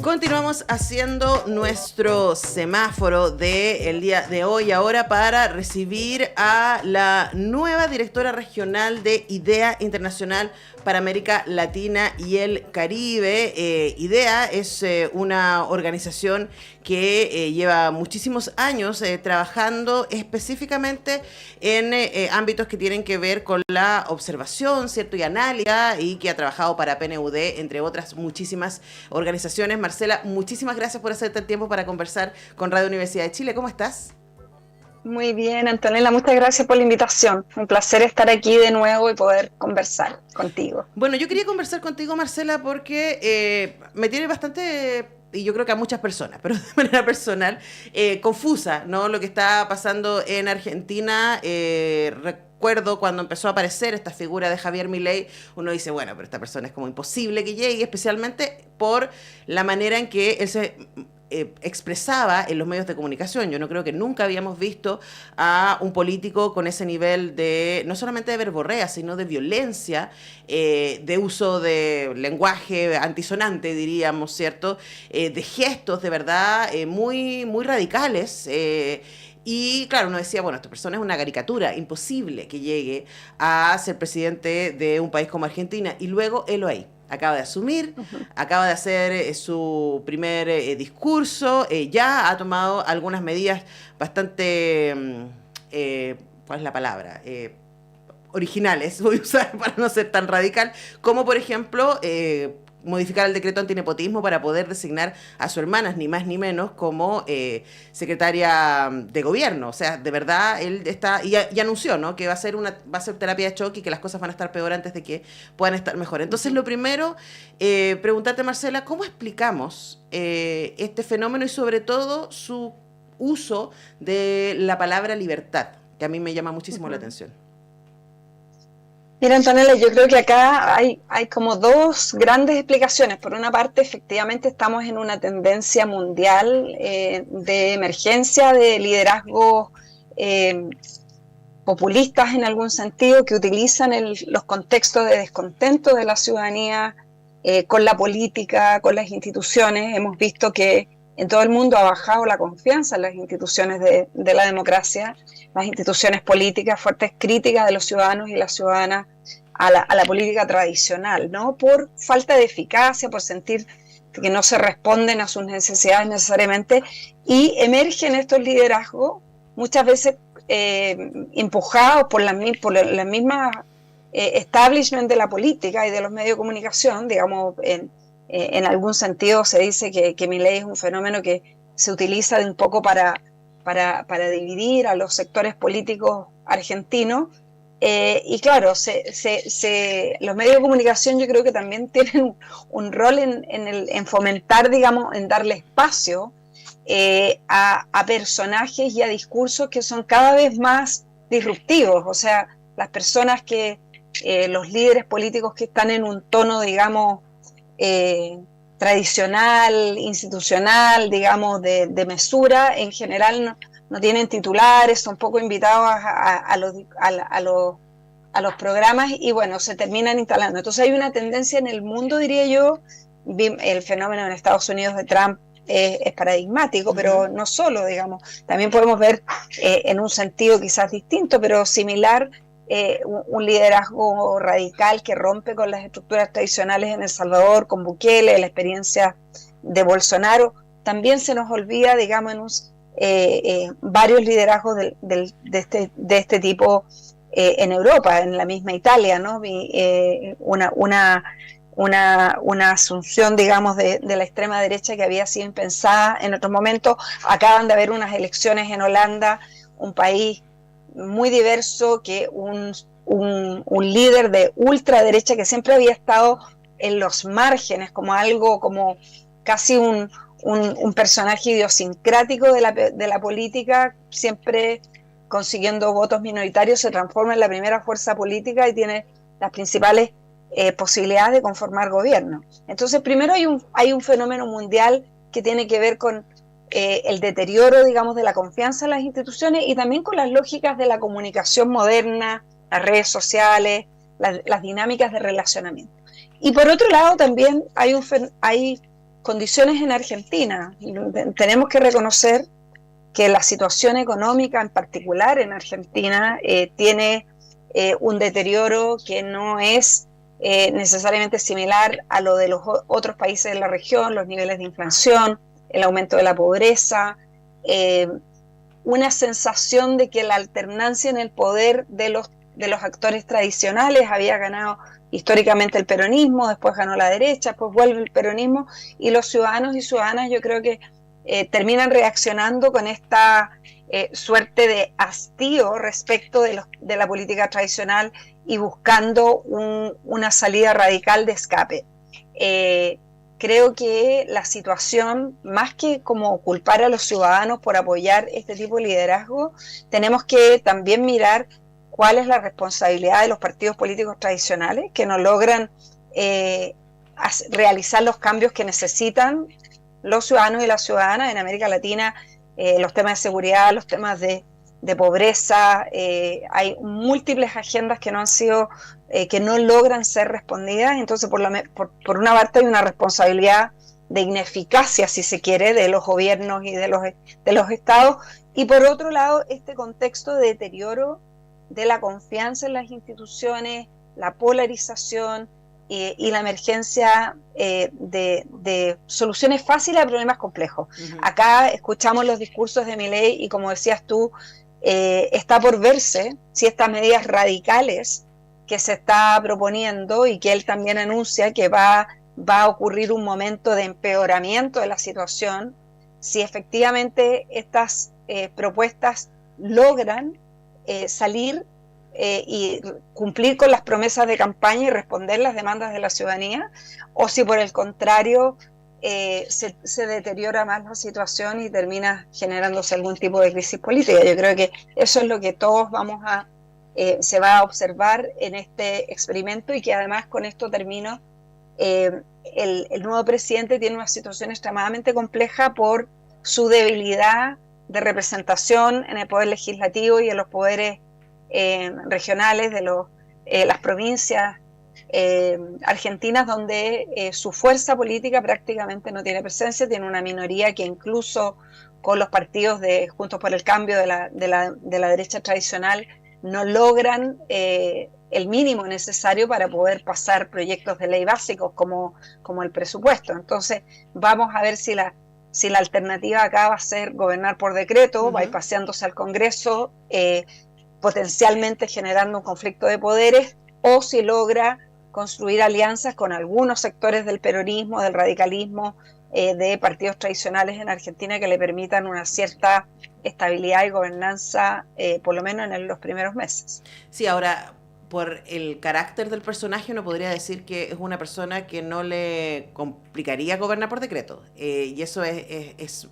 Continuamos haciendo nuestro semáforo del día de hoy ahora para recibir a la nueva directora regional de IDEA Internacional para América Latina y el Caribe. IDEA es una organización que lleva muchísimos años trabajando específicamente en ámbitos que tienen que ver con la observación, ¿cierto? Y análisis, y que ha trabajado para PNUD, entre otras muchísimas organizaciones. Marcela, muchísimas gracias por hacerte el tiempo para conversar con Radio Universidad de Chile. ¿Cómo estás? Muy bien, Antonella, muchas gracias por la invitación. Un placer estar aquí de nuevo y poder conversar contigo. Bueno, yo quería conversar contigo, Marcela, porque me tiene bastante, y yo creo que a muchas personas, pero de manera personal, confusa, ¿no? Lo que está pasando en Argentina. Recuerdo cuando empezó a aparecer esta figura de Javier Milei, uno dice, bueno, pero esta persona es como imposible que llegue, especialmente por la manera en que él se expresaba en los medios de comunicación. Yo no creo que nunca habíamos visto a un político con ese nivel de, no solamente de verborrea, sino de violencia, de uso de lenguaje antisonante, diríamos, ¿cierto? De gestos de verdad muy, muy radicales. Y claro, uno decía, bueno, esta persona es una caricatura, imposible que llegue a ser presidente de un país como Argentina. Y luego, helo ahí. Acaba de asumir, acaba de hacer su primer discurso, ya ha tomado algunas medidas bastante, ¿cuál es la palabra? Originales, voy a usar para no ser tan radical, como por ejemplo modificar el decreto antinepotismo para poder designar a su hermana, ni más ni menos, como secretaria de gobierno. O sea, de verdad, él está, y anunció, ¿no?, que va a ser terapia de choque y que las cosas van a estar peor antes de que puedan estar mejor. Entonces, lo primero, preguntarte, Marcela, ¿cómo explicamos este fenómeno y sobre todo su uso de la palabra libertad, que a mí me llama muchísimo la atención? Mira, Antonella, yo creo que acá hay como dos grandes explicaciones. Por una parte, efectivamente estamos en una tendencia mundial de emergencia de liderazgos populistas en algún sentido, que utilizan los contextos de descontento de la ciudadanía con la política, con las instituciones. Hemos visto que en todo el mundo ha bajado la confianza en las instituciones de la democracia, las instituciones políticas, fuertes críticas de los ciudadanos y las ciudadanas a la política tradicional, ¿no? Por falta de eficacia, por sentir que no se responden a sus necesidades necesariamente, y emergen estos liderazgos muchas veces empujados por las mismas establishment de la política y de los medios de comunicación. Digamos, en algún sentido se dice que Milei es un fenómeno que se utiliza de un poco para dividir a los sectores políticos argentinos. Y claro, los medios de comunicación yo creo que también tienen un rol en fomentar, digamos, en darle espacio a personajes y a discursos que son cada vez más disruptivos. O sea, las personas los líderes políticos que están en un tono, digamos, tradicional, institucional, digamos, de mesura, en general no tienen titulares, son poco invitados a los programas y bueno, se terminan instalando. Entonces hay una tendencia en el mundo, diría yo, el fenómeno en Estados Unidos de Trump es paradigmático, pero no solo, digamos, también podemos ver en un sentido quizás distinto, pero similar, un liderazgo radical que rompe con las estructuras tradicionales en El Salvador, con Bukele, la experiencia de Bolsonaro. También se nos olvida, digamos, varios liderazgos de este tipo en Europa, en la misma Italia, ¿no? Una asunción, digamos, de la extrema derecha que había sido impensada en otros momentos. Acaban de haber unas elecciones en Holanda, un país muy diverso, que un líder de ultraderecha que siempre había estado en los márgenes, como algo, como casi un personaje idiosincrático de la política, siempre consiguiendo votos minoritarios, se transforma en la primera fuerza política y tiene las principales posibilidades de conformar gobierno. Entonces, primero hay un fenómeno mundial que tiene que ver con el deterioro, digamos, de la confianza en las instituciones y también con las lógicas de la comunicación moderna, las redes sociales, las dinámicas de relacionamiento. Y por otro lado también hay condiciones en Argentina. Tenemos que reconocer que la situación económica en particular en Argentina tiene un deterioro que no es necesariamente similar a lo de los otros países de la región, los niveles de inflación, el aumento de la pobreza, una sensación de que la alternancia en el poder de los actores tradicionales había ganado históricamente el peronismo, después ganó la derecha, después vuelve el peronismo, y los ciudadanos y ciudadanas yo creo que terminan reaccionando con esta suerte de hastío respecto de la política tradicional y buscando una salida radical de escape. Creo que la situación, más que como culpar a los ciudadanos por apoyar este tipo de liderazgo, tenemos que también mirar cuál es la responsabilidad de los partidos políticos tradicionales que no logran realizar los cambios que necesitan los ciudadanos y las ciudadanas en América Latina. Los temas de seguridad, los temas de pobreza, hay múltiples agendas que no han sido, que no logran ser respondidas. Entonces por una parte hay una responsabilidad de ineficacia, si se quiere, de los gobiernos y de los estados, y por otro lado este contexto de deterioro de la confianza en las instituciones, la polarización y la emergencia de soluciones fáciles a problemas complejos. Acá escuchamos los discursos de Milei y, como decías tú, está por verse si estas medidas radicales que se está proponiendo y que él también anuncia que va a ocurrir un momento de empeoramiento de la situación, si efectivamente estas propuestas logran salir y cumplir con las promesas de campaña y responder las demandas de la ciudadanía, o si por el contrario se deteriora más la situación y termina generándose algún tipo de crisis política. Yo creo que eso es lo que todos se va a observar en este experimento, y que además, con esto termino, el nuevo presidente tiene una situación extremadamente compleja por su debilidad de representación en el poder legislativo y en los poderes regionales de las provincias argentinas, donde su fuerza política prácticamente no tiene presencia. Tiene una minoría que incluso con los partidos de Juntos por el Cambio de la derecha tradicional no logran el mínimo necesario para poder pasar proyectos de ley básicos como el presupuesto. Entonces vamos a ver si la alternativa acá va a ser gobernar por decreto, bypaseándose al Congreso, potencialmente generando un conflicto de poderes, o si logra construir alianzas con algunos sectores del peronismo, del radicalismo, de partidos tradicionales en Argentina, que le permitan una cierta estabilidad y gobernanza, por lo menos en los primeros meses. Sí, ahora, por el carácter del personaje, uno podría decir que es una persona que no le complicaría gobernar por decreto. Y eso eso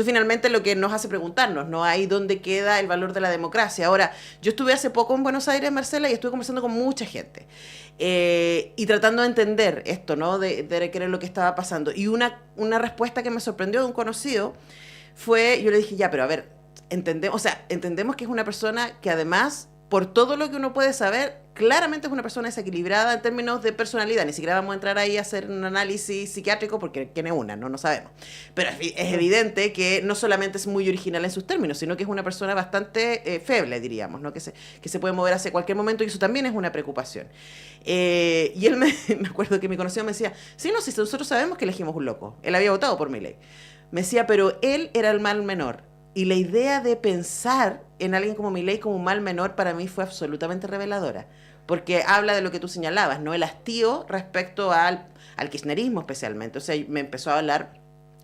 finalmente lo que nos hace preguntarnos, ¿no? Ahí donde queda el valor de la democracia. Ahora, yo estuve hace poco en Buenos Aires, Marcela, y estuve conversando con mucha gente. Y tratando de entender esto, ¿no? De qué era lo que estaba pasando. Y una respuesta que me sorprendió de un conocido fue, yo le dije, ya, pero a ver, entendemos que es una persona que además, por todo lo que uno puede saber, claramente es una persona desequilibrada en términos de personalidad. Ni siquiera vamos a entrar ahí a hacer un análisis psiquiátrico porque quién es una, no sabemos. Pero es evidente que no solamente es muy original en sus términos, sino que es una persona bastante feble, diríamos, ¿no? Que se puede mover hacia cualquier momento, y eso también es una preocupación. Y él me acuerdo que mi conocido me decía, sí, no, si nosotros sabemos que elegimos un loco. Él había votado por Milei. Me decía, pero él era el mal menor. Y la idea de pensar en alguien como Milei como un mal menor para mí fue absolutamente reveladora, porque habla de lo que tú señalabas, ¿no? El hastío respecto al kirchnerismo especialmente. O sea, me empezó a hablar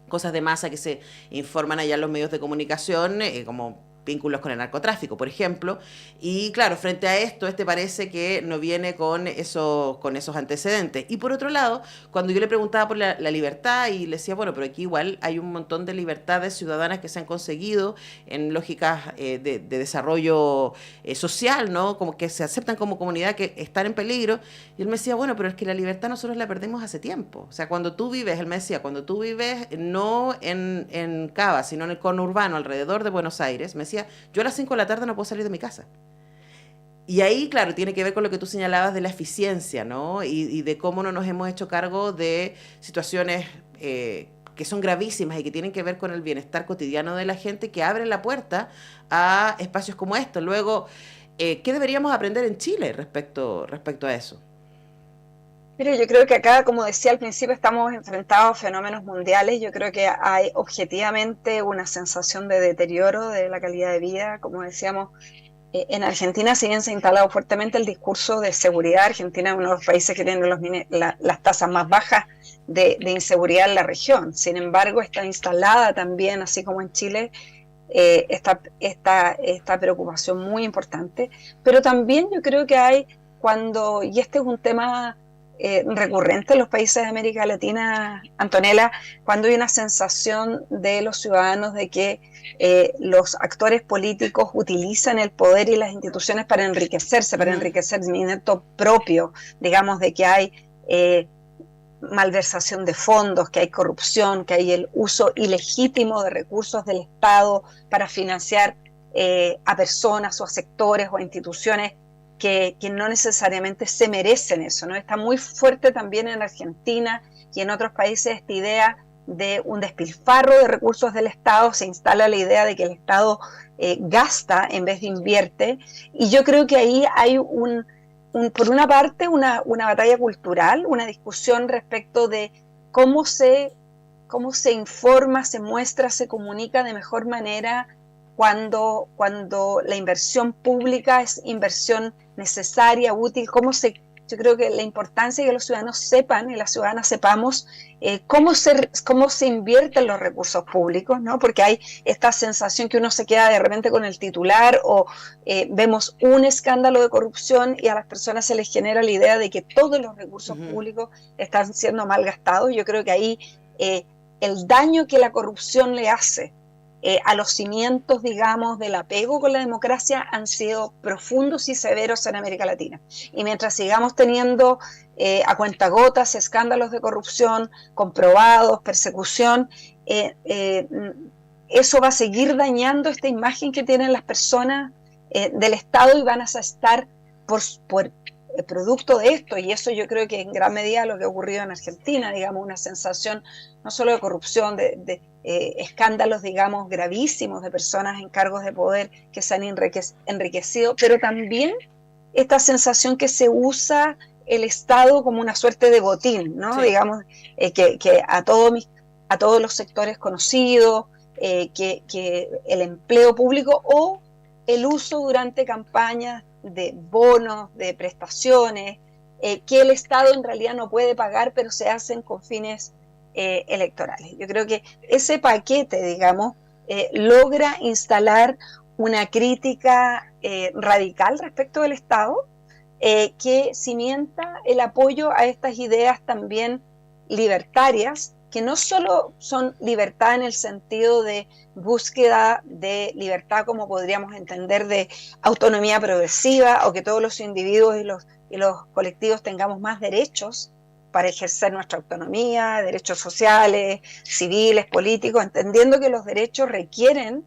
cosas de masa que se informan allá en los medios de comunicación, como vínculos con el narcotráfico, por ejemplo, y claro, frente a esto, parece que no viene con esos antecedentes. Y por otro lado, cuando yo le preguntaba por la libertad, y le decía, bueno, pero aquí igual hay un montón de libertades ciudadanas que se han conseguido en lógicas de desarrollo social, ¿no? Como que se aceptan como comunidad que están en peligro, y él me decía, bueno, pero es que la libertad nosotros la perdemos hace tiempo. O sea, cuando tú vives, él me decía, cuando tú vives no en Cava, sino en el conurbano alrededor de Buenos Aires, me decía, yo a las 5 de la tarde no puedo salir de mi casa. Y ahí, claro, tiene que ver con lo que tú señalabas de la eficiencia, ¿no? Y de cómo no nos hemos hecho cargo de situaciones que son gravísimas y que tienen que ver con el bienestar cotidiano de la gente, que abren la puerta a espacios como estos. Luego, ¿qué deberíamos aprender en Chile respecto a eso? Pero yo creo que acá, como decía al principio, estamos enfrentados a fenómenos mundiales. Yo creo que hay objetivamente una sensación de deterioro de la calidad de vida. Como decíamos, en Argentina, si bien se ha instalado fuertemente el discurso de seguridad, Argentina es uno de los países que tiene las tasas más bajas de inseguridad en la región. Sin embargo, está instalada también, así como en Chile, esta preocupación muy importante. Pero también yo creo que hay y este es un tema recurrente en los países de América Latina, Antonella, cuando hay una sensación de los ciudadanos de que los actores políticos utilizan el poder y las instituciones para enriquecerse, para enriquecer dinero propio, digamos, de que hay malversación de fondos, que hay corrupción, que hay el uso ilegítimo de recursos del Estado para financiar a personas o a sectores o a instituciones que no necesariamente se merecen eso, ¿no? Está muy fuerte también en Argentina y en otros países esta idea de un despilfarro de recursos del Estado. Se instala la idea de que el Estado gasta en vez de invierte, y yo creo que ahí hay por una parte una batalla cultural, una discusión respecto de cómo se informa, se muestra, se comunica de mejor manera cuando la inversión pública es inversión necesaria, útil. Yo creo que la importancia de que los ciudadanos sepan y las ciudadanas sepamos cómo se invierten los recursos públicos, ¿no? Porque hay esta sensación que uno se queda de repente con el titular, o vemos un escándalo de corrupción y a las personas se les genera la idea de que todos los recursos públicos están siendo mal gastados. Yo creo que ahí el daño que la corrupción le hace a los cimientos, digamos, del apego con la democracia han sido profundos y severos en América Latina. Y mientras sigamos teniendo a cuentagotas escándalos de corrupción comprobados, persecución, eso va a seguir dañando esta imagen que tienen las personas del Estado, y van a estar por producto de esto. Y eso yo creo que en gran medida lo que ha ocurrido en Argentina, digamos, una sensación no solo de corrupción, de escándalos, digamos, gravísimos de personas en cargos de poder que se han enriquecido, pero también esta sensación que se usa el Estado como una suerte de botín, ¿no? Sí. Digamos, que a todos los sectores conocidos, que el empleo público o el uso durante campañas de bonos, de prestaciones, que el Estado en realidad no puede pagar, pero se hacen con fines electorales. Yo creo que ese paquete, digamos, logra instalar una crítica radical respecto del Estado, que cimienta el apoyo a estas ideas también libertarias, que no solo son libertad en el sentido de búsqueda de libertad, como podríamos entender, de autonomía progresiva, o que todos los individuos y los colectivos tengamos más derechos para ejercer nuestra autonomía, derechos sociales, civiles, políticos, entendiendo que los derechos requieren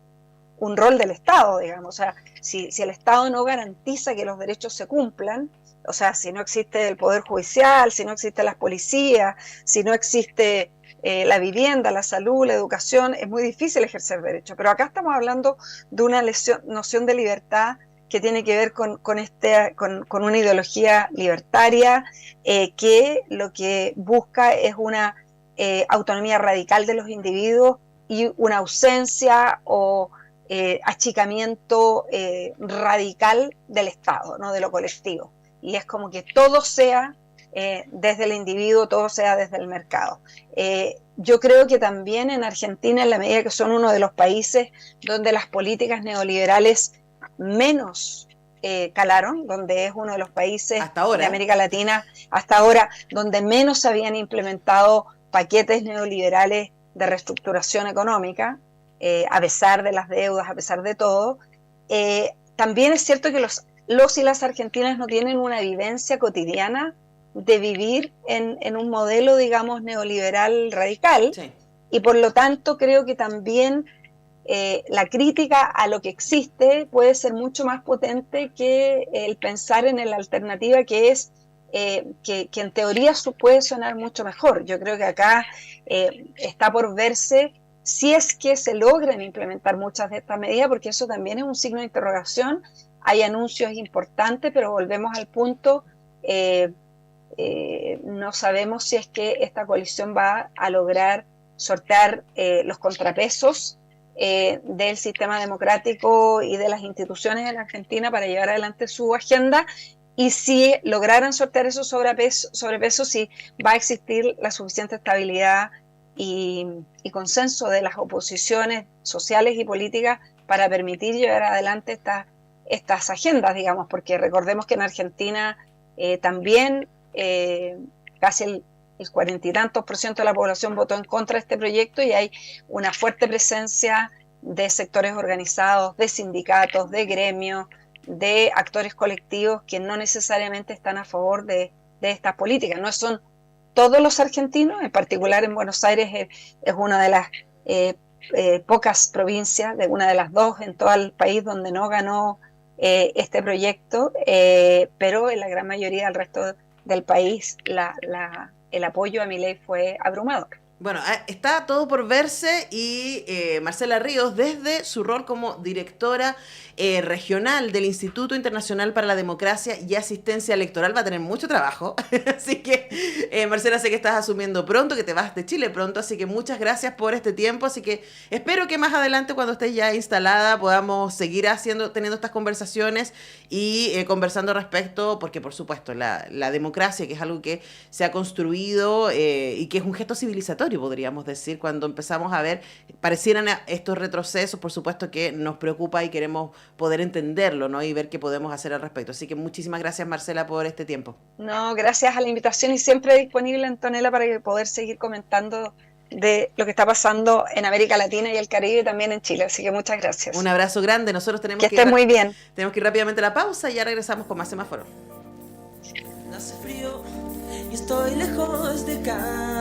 un rol del Estado, digamos. O sea, si el Estado no garantiza que los derechos se cumplan, o sea, si no existe el Poder Judicial, si no existen las policías, si no existe la vivienda, la salud, la educación, es muy difícil ejercer derechos. Pero acá estamos hablando de una noción de libertad que tiene que ver con una ideología libertaria que lo que busca es una autonomía radical de los individuos y una ausencia o achicamiento radical del Estado, ¿no? De lo colectivo. Y es como que todo sea desde el individuo, todo sea desde el mercado. Yo creo que también en Argentina, en la medida que son uno de los países donde las políticas neoliberales menos calaron, donde es uno de los países de América Latina hasta ahora donde menos se habían implementado paquetes neoliberales de reestructuración económica, a pesar de las deudas, a pesar de todo. También es cierto que los y las argentinas no tienen una vivencia cotidiana de vivir en un modelo, digamos, neoliberal radical, sí. Y por lo tanto creo que también la crítica a lo que existe puede ser mucho más potente que el pensar en la alternativa que es que en teoría puede sonar mucho mejor. Yo creo que acá está por verse si es que se logran implementar muchas de estas medidas, porque eso también es un signo de interrogación. Hay anuncios importantes, pero volvemos al punto, no sabemos si es que esta coalición va a lograr sortear los contrapesos del sistema democrático y de las instituciones en Argentina para llevar adelante su agenda, y si lograran sortear esos sobrepesos, si va a existir la suficiente estabilidad y consenso de las oposiciones sociales y políticas para permitir llevar adelante estas agendas, digamos, porque recordemos que en Argentina también casi el 40 y tantos % de la población votó en contra de este proyecto, y hay una fuerte presencia de sectores organizados, de sindicatos, de gremios, de actores colectivos que no necesariamente están a favor de estas políticas. No son todos los argentinos, en particular en Buenos Aires es una de las pocas provincias, de una de las dos en todo el país donde no ganó este proyecto, pero en la gran mayoría del resto del país el apoyo a Milei fue abrumador. Bueno, está todo por verse, y Marcela Ríos, desde su rol como directora regional del Instituto Internacional para la Democracia y Asistencia Electoral, va a tener mucho trabajo. Así que, Marcela, sé que estás asumiendo pronto, que te vas de Chile pronto, así que muchas gracias por este tiempo. Así que espero que más adelante, cuando estés ya instalada, podamos seguir teniendo estas conversaciones y conversando respecto, porque por supuesto la democracia, que es algo que se ha construido y que es un gesto civilizatorio, podríamos decir, cuando empezamos a ver, parecieran estos retrocesos, por supuesto que nos preocupa y queremos poder entenderlo, ¿no? Y ver qué podemos hacer al respecto. Así que muchísimas gracias, Marcela, por este tiempo. No, gracias a la invitación, y siempre disponible, Antonella, para poder seguir comentando de lo que está pasando en América Latina y el Caribe, y también en Chile. Así que muchas gracias. Un abrazo grande. Nosotros tenemos que estés muy bien. Tenemos que ir rápidamente a la pausa y ya regresamos con más semáforo. Hace frío y estoy lejos de casa.